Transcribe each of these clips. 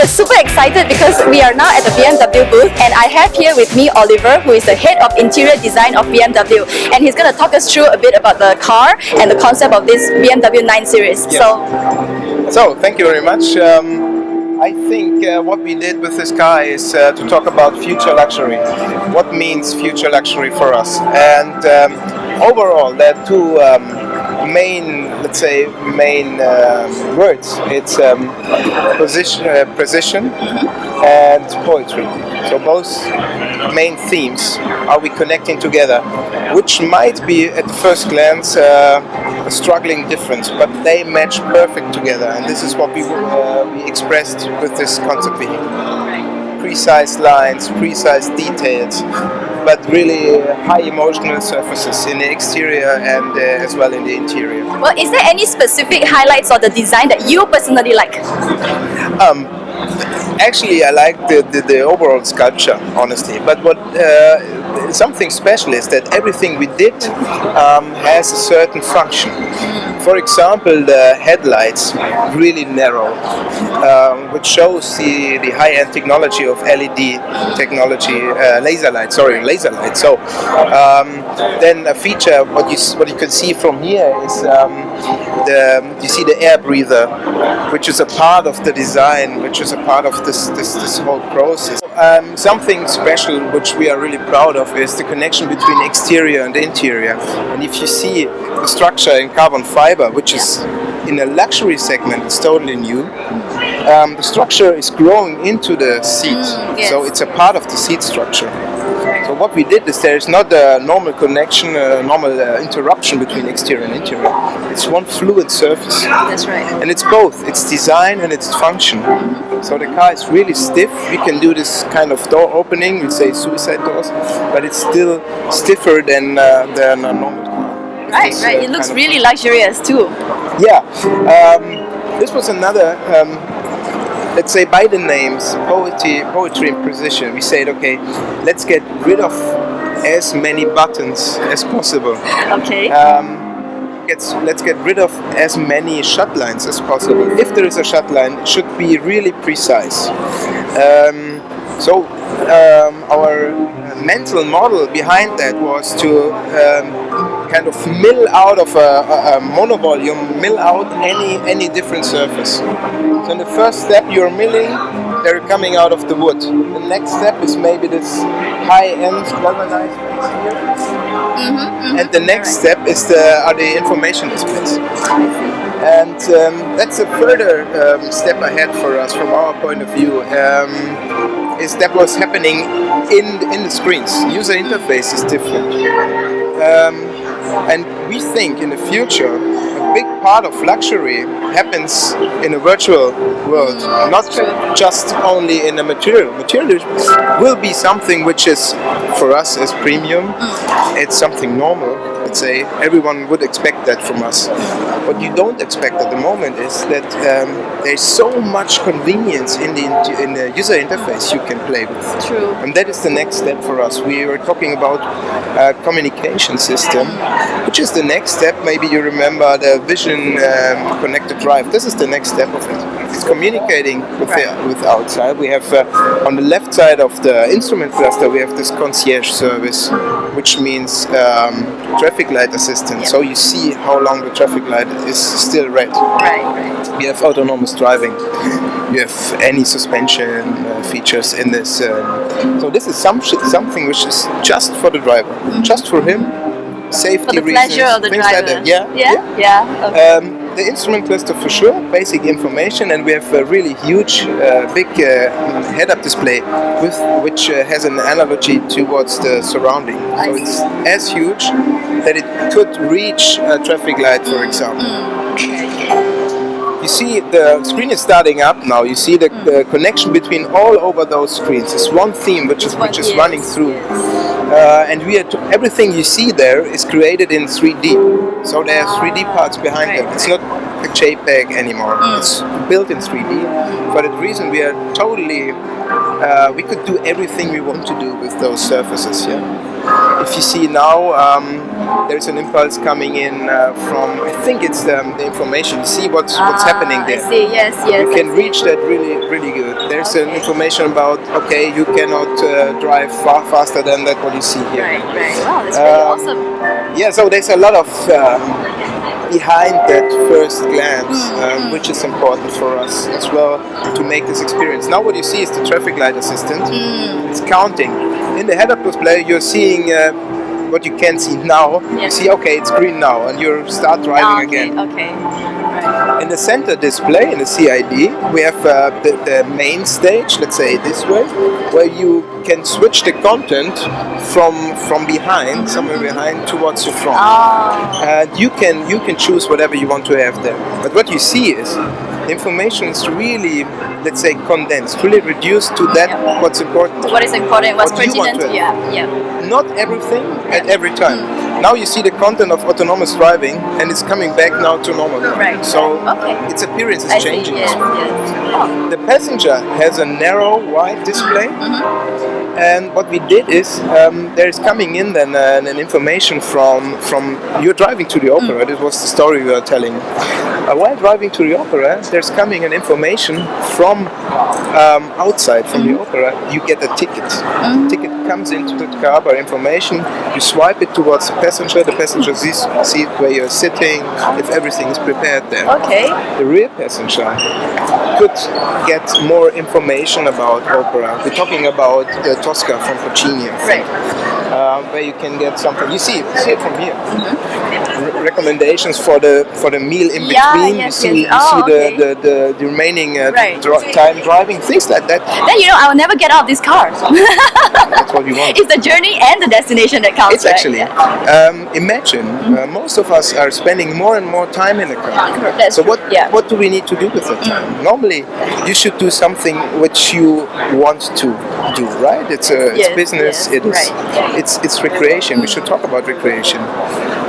we're super excited because we are now at the BMW booth, and I have here with me Oliver, who is the head of interior design of BMW, and he's going to talk us through a bit about the car and the concept of this BMW 9 Series. Yeah. So thank you very much. I think what we did with this car is to talk about future luxury. What means future luxury for us? And overall, there are two main words. It's precision and poetry. So both main themes are we connecting together, which might be at first glance a struggling difference, but they match perfect together, and this is what we expressed with this concept vehicle. Precise lines, precise details, but really high emotional surfaces in the exterior and as well in the interior. Well, is there any specific highlights of the design that you personally like? Actually, I like the overall sculpture, honestly. But what something special is that everything we did has a certain function. For example, the headlights really narrow, which shows the high-end technology of LED technology, laser light. So then a feature, what you can see from here is you see the air breather, which is a part of the design, which is a part of this whole process. Something special which we are really proud of is the connection between exterior and interior. And if you see the structure in carbon fiber, which is in a luxury segment, it's totally new. The structure is growing into the seat, so it's a part of the seat structure. So what we did is there is not a normal connection, a normal interruption between exterior and interior. It's one fluid surface. That's right. And it's both. It's design and it's function. So the car is really stiff. We can do this kind of door opening, we say suicide doors, but it's still stiffer than a normal car. Right. It looks really luxurious too. Yeah. This was another, let's say by the names, poetry and precision. We said, okay, let's get rid of as many buttons as possible. Okay. Let's get rid of as many shut lines as possible. If there is a shut line, it should be really precise. Our mental model behind that was to kind of mill out of a monovolume, mill out any different surface. So in the first step you're milling, they're coming out of the wood. The next step is maybe this high-end galvanized piece here. And the next step is are the information displays. And that's a further step ahead for us from our point of view. Is that what's happening in the screens. User interface is different. And we think in the future a big part of luxury happens in a virtual world, not just only in a material. Material will be something which is for us as premium. It's something normal. Let's say everyone would expect that from us. What you don't expect at the moment is that there's so much convenience in the user interface you can play with. True. And that is the next step for us. We were talking about a communication system, which is the next step. Maybe you remember the Vision Connected Drive. This is the next step of it. It's communicating with outside. We have on the left side of the instrument cluster, we have this concierge service, which means traffic light assistant. So you see how long the traffic light is still red. Right. We have autonomous driving. You have any suspension features in this. So this is something which is just for the driver, just for him. Safety for the reasons, pleasure of the things driver. like that. Yeah. Okay. The instrument cluster for sure, basic information, and we have a really huge, big head-up display which has an analogy towards the surrounding. So it's as huge that it could reach a traffic light, for example. You see the screen is starting up now. You see the connection between all over those screens. It's one theme which is running through. And everything you see there is created in 3D. So there are 3D parts behind it. It's not a JPEG anymore. It's built in 3D. For that reason, we are totally. We could do everything we want to do with those surfaces. Yeah. if you see now, there's an impulse coming in from, I think it's the information. You see what's happening there. I see, yes, yes. You can reach that really good. There's an information about, okay, you cannot drive faster than that what you see here. Right. Wow, that's really awesome. Yeah, so there's a lot of behind that first glance, which is important for us as well to make this experience. Now what you see is the traffic light assistant. It's counting. In the head-up display you're seeing what you can see now. You see, okay, it's green now, and you start driving again. Okay. In the center display, in the CID, we have the main stage, let's say this way, where you can switch the content from behind, somewhere behind, towards the front. And you can choose whatever you want to have there. But what you see is the information is really, let's say, condensed, really reduced to that what's important. What is important, what's What you want pertinent, to have. yeah. Not everything at every time. Now you see the content of autonomous driving, and it's coming back now to normal. Right. So Okay. its appearance is I see, changing. yes. Oh. The passenger has a narrow, wide display, and what we did is there is coming in then an information from you're driving to the opera. This was the story we were telling. While driving to the opera, there's coming an information from outside from the opera. You get a ticket. Ticket comes into the car by information. You swipe it towards the passenger. The passenger sees where you're sitting, if everything is prepared there. Okay. The rear passenger could get more information about opera. We're talking about Tosca from Puccini, I think, where you can get something. You see it from here. Recommendations for the meal in between. Yes, you see, yes. you see Okay. the remaining Right. time driving, things like that. Then I will never get out of this car. That's what we want. It's the journey and the destination that counts. It's right? actually, imagine most of us are spending more and more time in the car. That's So true, what do we need to do with that time? Normally, you should do something which you want to do, right? It's Yes, business. yes, It is. right. It's recreation. We should talk about recreation.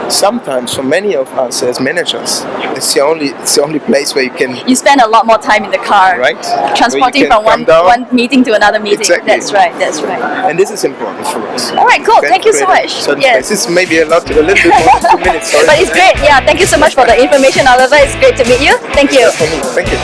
Sometimes, for many of us as managers, it's the only place where you can. You spend a lot more time in the car, Right. transporting Where you can from come down. one meeting to another meeting. Exactly. That's right. And this is important for us. All right, cool. Can Thank you so create a much. certain Yes. space. This is maybe a little bit more than 2 minutes. Sorry. But it's great. Yeah, thank you so much for the information, Oliver. It's great to meet you. Thank you. For me. Thank you.